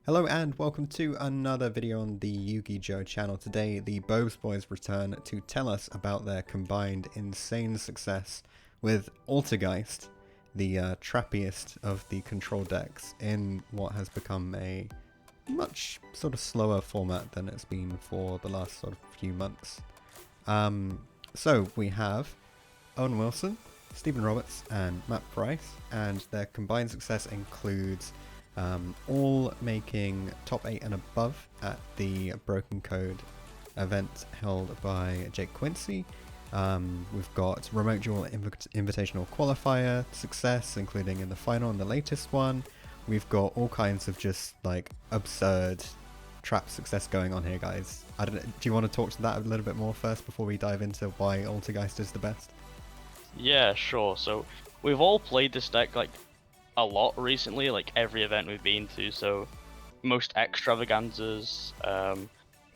Hello and welcome to another video on the YuGiOh channel. Today the BoabzBoiz return to tell us about their combined insane success with Altergeist, the trappiest of the control decks in what has become a much sort of slower format than it's been for the last sort of few months. So we have Owen Wilson, Stephen Roberts and Matt Price, and their combined success includes all making top 8 and above at the Broken Code event held by Jake Quincy. We've got Remote Duel Invitational Qualifier success, including in the final and the latest one. We've got all kinds of just like absurd trap success going on here, guys. I don't know, do you want to talk to that a little bit more first before we dive into why Altergeist is the best? Yeah, sure. So we've all played this deck like a lot recently, like every event we've been to. So most extravaganzas.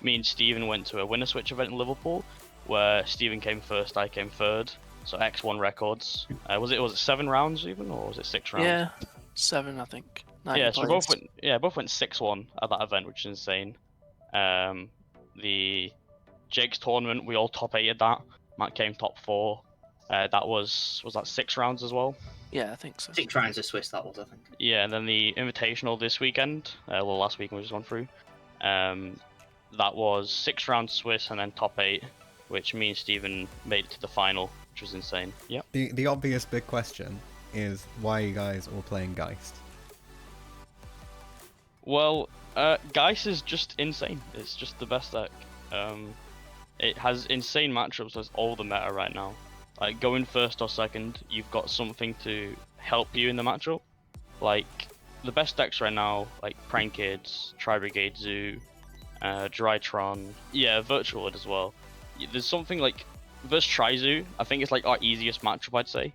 Me and Steven went to a winner switch event in Liverpool where Steven came first, I came third. So X1 records. Was it 7 rounds even, or was it 6 rounds? Yeah, 7 I think. Yeah, so both went 6-1 at that event, which is insane. The Jake's tournament, we all top 8'd that. Matt came top 4. That was that 6 rounds as well? Yeah, I think so. 6 rounds of Swiss, that was, I think. Yeah, and then the Invitational this weekend, well, last weekend we just went through, that was 6 rounds Swiss and then top 8, which me and Steven made it to the final, which was insane. Yep. The obvious big question is why are you guys all playing Geist? Well, Geist is just insane. It's just the best deck. It has insane matchups as all the meta right now. Like, going first or second, you've got something to help you in the matchup. Like, the best decks right now, like Prank Kids, Tri-Brigade Zoo, Drytron, yeah, Virtual Wood as well. There's something like, versus Tri-Zoo, I think it's like our easiest matchup, I'd say.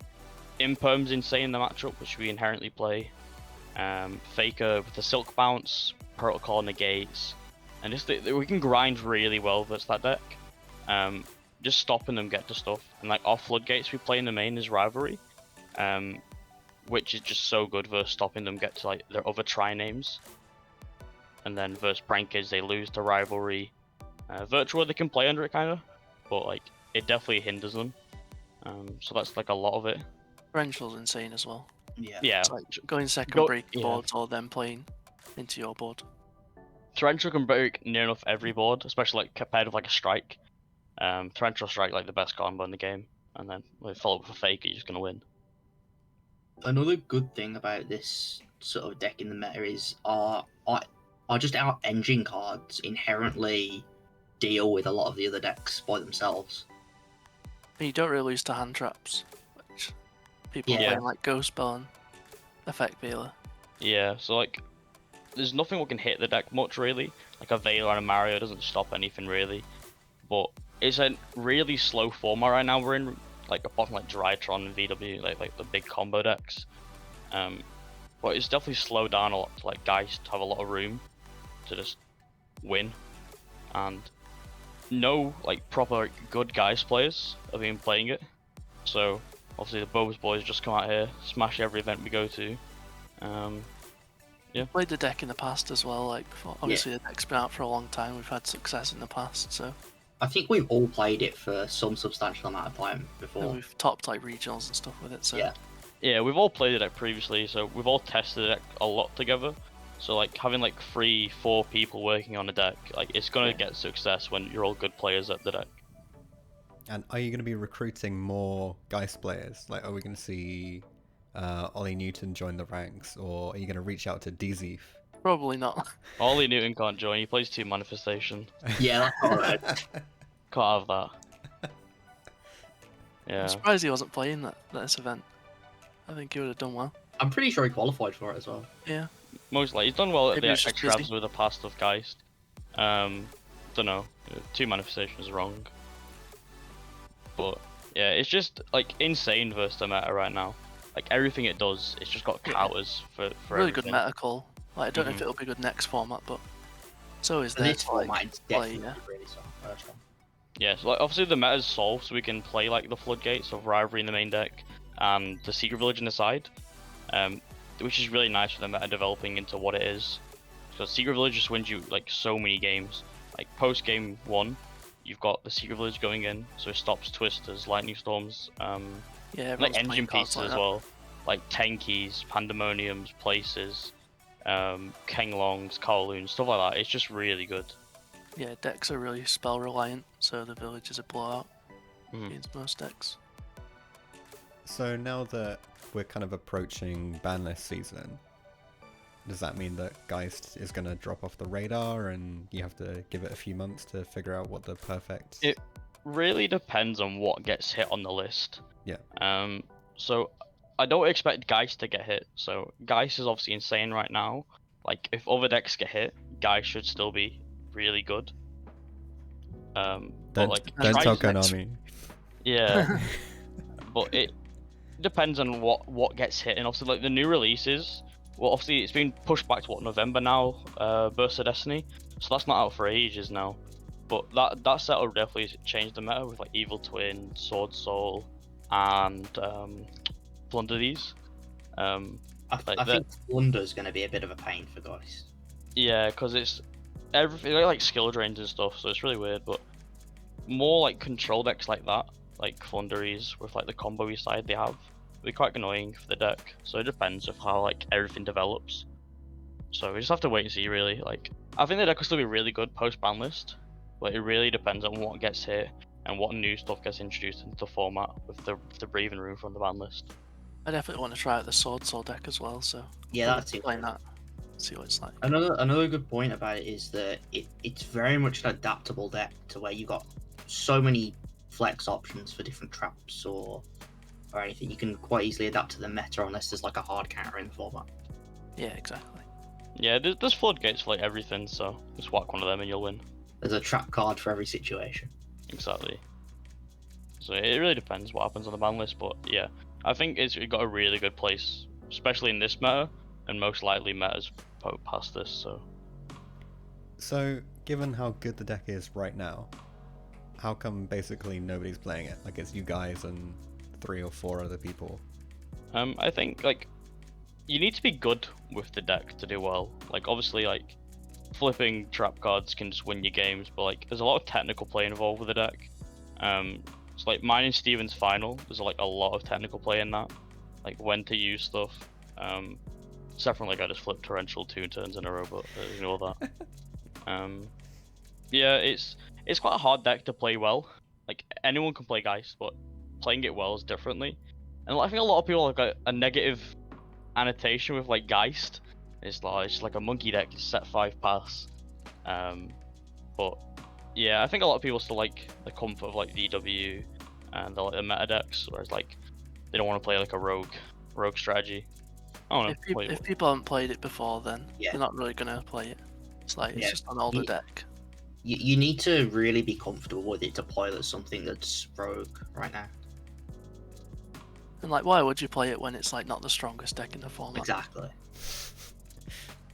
Imperm's insane in the matchup, which we inherently play. Faker with the Silk Bounce, Protocol negates, and just we can grind really well versus that deck. Just stopping them get to stuff, and like our floodgates we play in the main is Rivalry, which is just so good versus stopping them get to like their other try names, and then versus Prank Kids they lose to Rivalry. Virtual they can play under it kinda, but like it definitely hinders them, so that's like a lot of it. Torrential's insane as well. Yeah. Yeah, It's like going second breaking boards or then playing into your board. Torrential can break near enough every board, especially like compared with like a Strike. Torrential Strike like the best combo in the game, and then with follow up with a Faker, you're just gonna win. Another good thing about this sort of deck in the meta is our engine cards inherently deal with a lot of the other decks by themselves. And you don't really lose to hand traps, which people are playing like Ghost Spell and Effect Veiler. Yeah, so like there's nothing that can hit the deck much really. Like a Veiler and a Mario doesn't stop anything really, but it's a really slow format right now we're in, like apart from like Drytron and VW, like the big combo decks. But it's definitely slowed down a lot to like guys to have a lot of room to just win. And no like proper good guys players have been playing it. So obviously the BoabzBoiz just come out here, smash every event we go to. Yeah. Played the deck in the past as well, like before. Obviously the deck's been out for a long time, we've had success in the past, so I think we've all played it for some substantial amount of time before. and we've topped like regionals and stuff with it, so Yeah, we've all played the deck previously, so we've all tested the deck a lot together. So like having like 3-4 people working on a deck, like it's gonna get success when you're all good players at the deck. And are you going to be recruiting more Geist players? Like, are we going to see Ollie Newton join the ranks, or are you going to reach out to Dzef? probably not. Ollie Newton can't join, he plays 2 Manifestation. Yeah, that's alright. Can't have that. I'm Yeah. surprised he wasn't playing this event. I think he would have done well. I'm pretty sure he qualified for it as well. Yeah. Most likely. He's done well at Maybe the he's just extras busy. with the past of Geist. Don't know. 2 Manifestations wrong. But yeah, it's just like insane versus the meta right now. Like everything it does, it's just got counters for Really everything. good meta call. Like I don't know if it'll be good next format, but so is And there this to like format is play, definitely really strong. Yeah, so like obviously the meta's solved, so we can play like the floodgates of Rivalry in the main deck and the Secret Village in the side, which is really nice for the meta developing into what it is. Because Secret Village just wins you like so many games. Like post game 1, you've got the Secret Village going in, so it stops twisters, lightning storms, Yeah, like everyone's engine playing cards pieces like as that. well, like Tenkies, Pandemoniums, Places, Kenglongs, Kowloons, stuff like that. It's just really good. Yeah, decks are really spell reliant, so the village is a blowout Mhm. against most decks. So now that we're kind of approaching banlist season, does that mean that Geist is going to drop off the radar and you have to give it a few months to figure out what the perfect... It really depends on what gets hit on the list. Yeah. So I don't expect Geist to get hit. So Geist is obviously insane right now. Like if other decks get hit, Geist should still be really good. But like don't try- tell Konami. Yeah. But it depends on what gets hit, and obviously like the new releases. Well, obviously it's been pushed back to what, November now, Burst of Destiny, so that's not out for ages now. But that set will definitely change the meta with like Evil Twin, Sword Soul, and Plunder these. I think Plunder's going to be a bit of a pain for guys. Yeah, because it's everything like skill drains and stuff, so it's really weird. But more like control decks like that, like Flunderies with like the combo side they have, be quite annoying for the deck. So it depends of how like everything develops. So we just have to wait and see really. Like I think the deck will still be really good post ban list, but it really depends on what gets hit and what new stuff gets introduced into the format with the breathing room from the ban list. I definitely want to try out the Sword Soul deck as well, so Yeah, I'll that's be it. playing that. See what it's like. Another good point about it is that it's very much an adaptable deck to where you got so many flex options for different traps or anything. You can quite easily adapt to the meta unless there's like a hard counter in the format. Yeah, exactly. Yeah, there's floodgates for like everything, so just whack one of them and you'll win. There's a trap card for every situation. Exactly. So it really depends what happens on the ban list, but yeah, I think it got a really good place, especially in this meta, and most likely metas past this. So, given how good the deck is right now, how come basically nobody's playing it? Like it's you guys and 3 or 4 other people. I think like you need to be good with the deck to do well. Like obviously like flipping trap cards can just win you games, but like there's a lot of technical play involved with the deck. It's like mine and Steven's final. There's like a lot of technical play in that, like when to use stuff. Except from like I just flipped torrential 2 turns in a row, but ignore that. Yeah, it's quite a hard deck to play well. Like anyone can play Geist, but playing it well is differently. And I think a lot of people have got a negative annotation with like Geist. It's just like a monkey deck, it's set 5 pass. But yeah, I think a lot of people still like the comfort of like VW and the meta decks, whereas like they don't want to play like a rogue strategy. I don't know. If people haven't played it before, then Yeah. they're not really gonna play it. It's like it's Yeah. just an older deck. You need to really be comfortable with it to play as something that's rogue right now. And like, why would you play it when it's like not the strongest deck in the format? Exactly.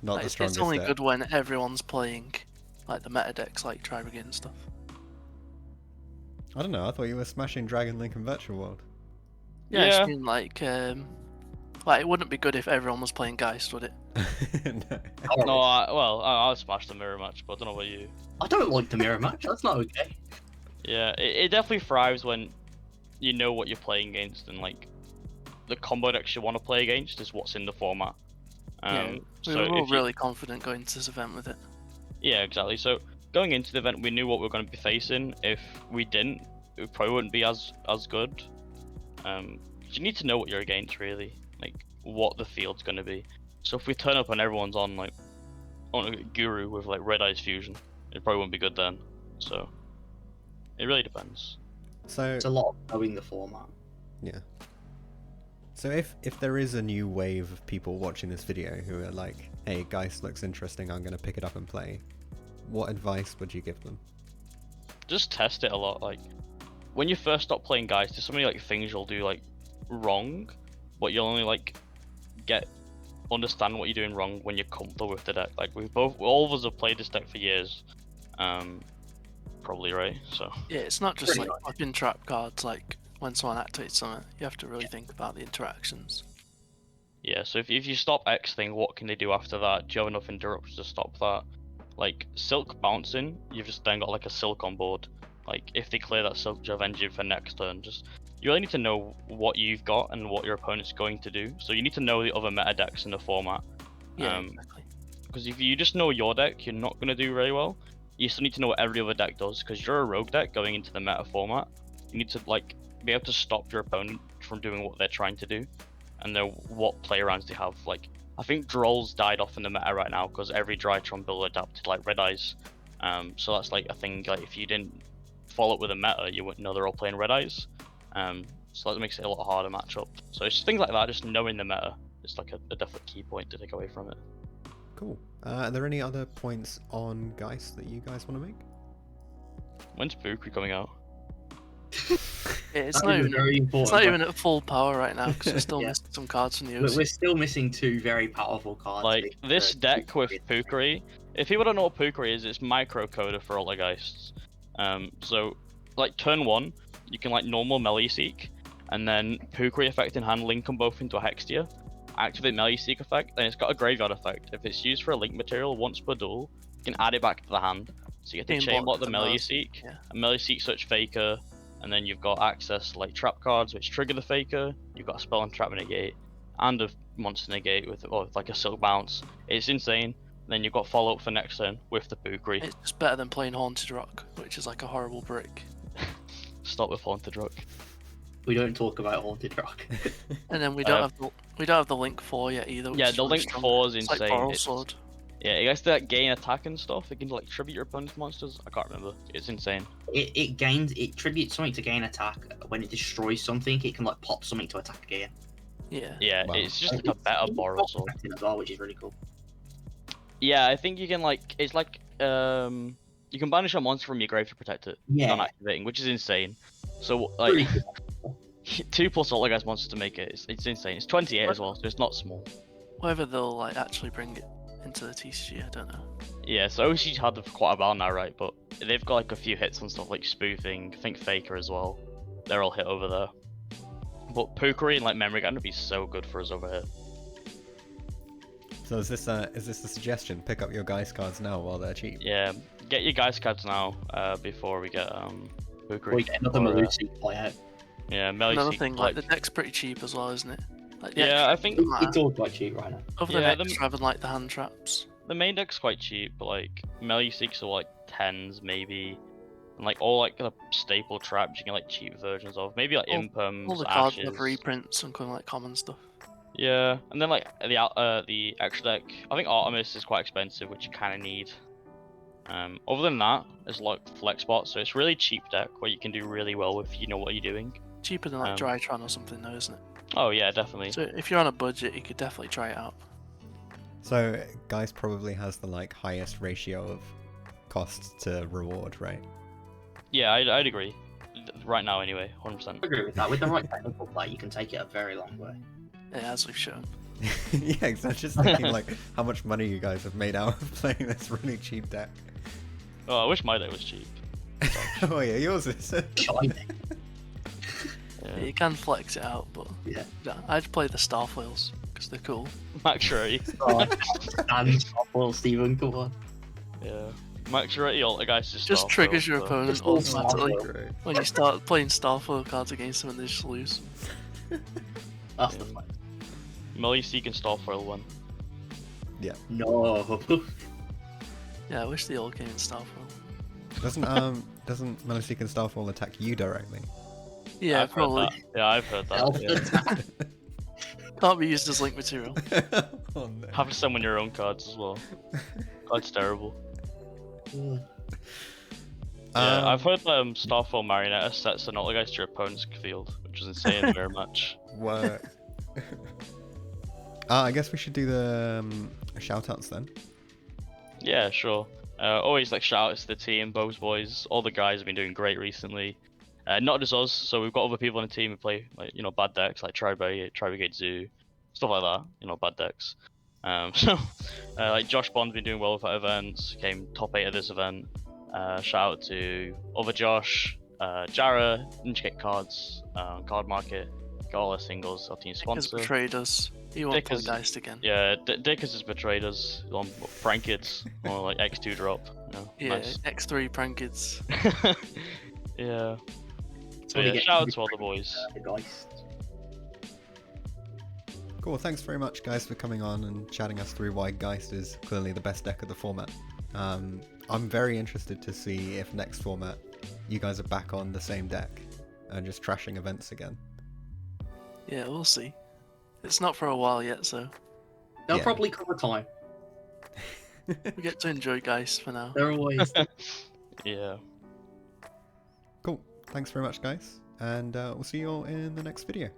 Not Like, the strongest it's only deck. good when everyone's playing like the meta decks like Tri-Brigade and stuff. I don't know, I thought you were smashing Dragon Link and Virtual World. Yeah, Yeah. I mean like it wouldn't be good if everyone was playing Geist, would it? No. No, I'll smash the mirror match, but I don't know about you. I don't like the mirror match. That's not okay. Yeah, it definitely thrives when you know what you're playing against, and like the combo decks you want to play against is what's in the format. Yeah, we so were all if you- really confident going to this event with it. Yeah, exactly. So going into the event, we knew what we were going to be facing. If we didn't, it probably wouldn't be as good. You need to know what you're against, really, like what the field's going to be. So if we turn up and everyone's on like on a Guru with like Red Eyes Fusion, it probably wouldn't be good then. So it really depends. So It's a lot of knowing the format. yeah. So if there is a new wave of people watching this video who are like, hey, Geist looks interesting, I'm gonna pick it up and play, what advice would you give them? Just test it a lot. Like when you first start playing Geist, there's so many like things you'll do like wrong, but you'll only like understand what you're doing wrong when you're comfortable with the deck. Like all of us have played this deck for years, probably, right? So Yeah, it's not just Pretty like fucking trap cards. Like when someone activates something, you have to really think about the interactions. Yeah, so if you stop X thing, what can they do after that? Do you have enough interrupts to stop that? Like Silk bouncing, you've just then got like a Silk on board. Like if they clear that Silk, you have engine for next turn. Just you really need to know what you've got and what your opponent's going to do. So you need to know the other meta decks in the format. Yeah, exactly. Because if you just know your deck, you're not going to do very well. You still need to know what every other deck does, because you're a rogue deck going into the meta format. You need to like be able to stop your opponent from doing what they're trying to do, and know what play rounds they have. Like I think Drolls died off in the meta right now because every Drytron build adapted like Red Eyes. So that's like a thing. Like if you didn't follow up with a meta, you wouldn't know they're all playing Red Eyes. So that makes it a lot harder matchup. So it's things like that. Just knowing the meta is like a definite key point to take away from it. Cool. Are there any other points on Geist that you guys want to make? When's Pukri coming out? Yeah, it's That not is even. very important. It's not even at full power right now because we're still Yeah. missing some cards from the We're OC. still missing 2 very powerful cards. Like this deck with Pukri, if people don't know what Pukri is, it's microcoder for Altergeists. So like turn 1, you can like normal melee seek, and then Pukri effect and hand link them both into a hex tier. Activate melee seek effect, then it's got a graveyard effect. If it's used for a link material once per duel, you can add it back to the hand. So you get to chain block the melee seek, Yeah. and melee seek such faker, and then you've got access to like trap cards which trigger the faker. You've got a spell and trap negate, and a monster negate with like a silk bounce. It's insane. Then you've got follow up for next turn with the Pukri. It's just better than playing Haunted Rock, which is like a horrible brick. Stop with Haunted Rock. We don't talk about Haunted Rock. And then we don't have the Link 4 yet either. Which Yeah, is the really Link strong. 4 is It's insane. like Boral It's- Sword. Yeah, it gets that gain attack and stuff. It can like tribute your opponent's monsters. I can't remember. It's insane. It tributes something to gain attack. When it destroys something, it can like pop something to attack again. Yeah. Yeah, Wow. it's just like a better Boral Sword. As well, which is really cool. Yeah, I think you can like it's like you can banish a monster from your grave to protect it. Yeah. Non-activating, which is insane. So Really like cool. 2+ Altergeist monsters to make it. It's insane. It's 28 as well, so it's not small. Whether they'll like actually bring it into the TCG, I don't know. Yeah, so OC's had them for quite a while now, right? But they've got like a few hits on stuff like spoofing, I think Faker as well. They're all hit over there. But Pukri and like Memory Gun would be so good for us over here. So is this a suggestion? Pick up your Geist cards now while they're cheap. Yeah, get your guys cards now before we get Pukri. We get another Or, Malusi play out. yeah, melee Another seek, thing, like the deck's pretty cheap as well, isn't it? Like, the Yeah, I extra think- doesn't matter. It's all quite cheap right now. Other yeah, than extra having like the hand traps. the main deck's quite cheap, but like melee seeks are like 10s maybe. And like all like the staple traps you can like cheap versions of. Maybe like All Impums, the cards Ashes. have reprints and kind of like common stuff. Yeah, and then like the extra deck, I think Artemis is quite expensive, which you kind of need. Other than that, there's like flex spots, so it's really cheap deck where you can do really well if you know what you're doing. Cheaper than like Um, Drytron or something, though, isn't it? Oh yeah, definitely. So if you're on a budget, you could definitely try it out. So Geist probably has the like highest ratio of cost to reward, right? Yeah, I'd agree. Right now, anyway, 100%. I agree with that. With the right technical play, you can take it a very long way. Yeah, as we've shown. Yeah, because I'm just thinking like how much money you guys have made out of playing this really cheap deck. Oh, I wish my deck was cheap. Oh yeah, yours is. Shiny. Yeah. You can flex it out, but Yeah. I'd play the Starfoils because they're cool. Max Rarity. And well, Stephen, come on. Yeah. Max Rarity, Altergeist is Just triggers your opponent Just all automatically Starfoil. when you start playing Starfoil cards against them and they just lose. That's the fun. Melee Seek and Starfoil one. No. Yeah, I wish they all came in Starfoil. Doesn't Melisek and Starfall attack you directly? Yeah, I've heard probably. that. Yeah, I've heard that. Elf Yeah. attack. Can't be used as link material. Oh no. Have to summon your own cards as well. That's terrible. Yeah, I've heard Starfall Marionetta sets an Altergeist to your opponent's field, which is insane very much. Work. I guess we should do the shout-outs then. Yeah, sure. Always like shout outs to the team, BoabzBoiz. All the guys have been doing great recently. Not just us, so we've got other people on the team who play like bad decks like Tri-Brigade Zoo, stuff like that. Bad decks. So like Josh Bond's been doing well with that event. Came top 8 at this event. Shout out to other Josh, Jara, Ninja Cards, Card Market. Got all their singles, our team Has sponsor. betrayed us. He won't Dick play is- Geist again. Yeah, Dick has betrayed us on Prankids or like X2 drop. Yeah, Nice. X3 Prankids. Yeah. So When he yeah, gets shout out to to all the boys. The Geist. Cool, thanks very much guys for coming on and chatting us through why Geist is clearly the best deck of the format. I'm very interested to see if next format you guys are back on the same deck and just trashing events again. Yeah, we'll see. It's not for a while yet, so They'll Yeah. probably come a time. we get to enjoy Geist for now. They're always. Yeah. Cool, thanks very much guys, and we'll see you all in the next video.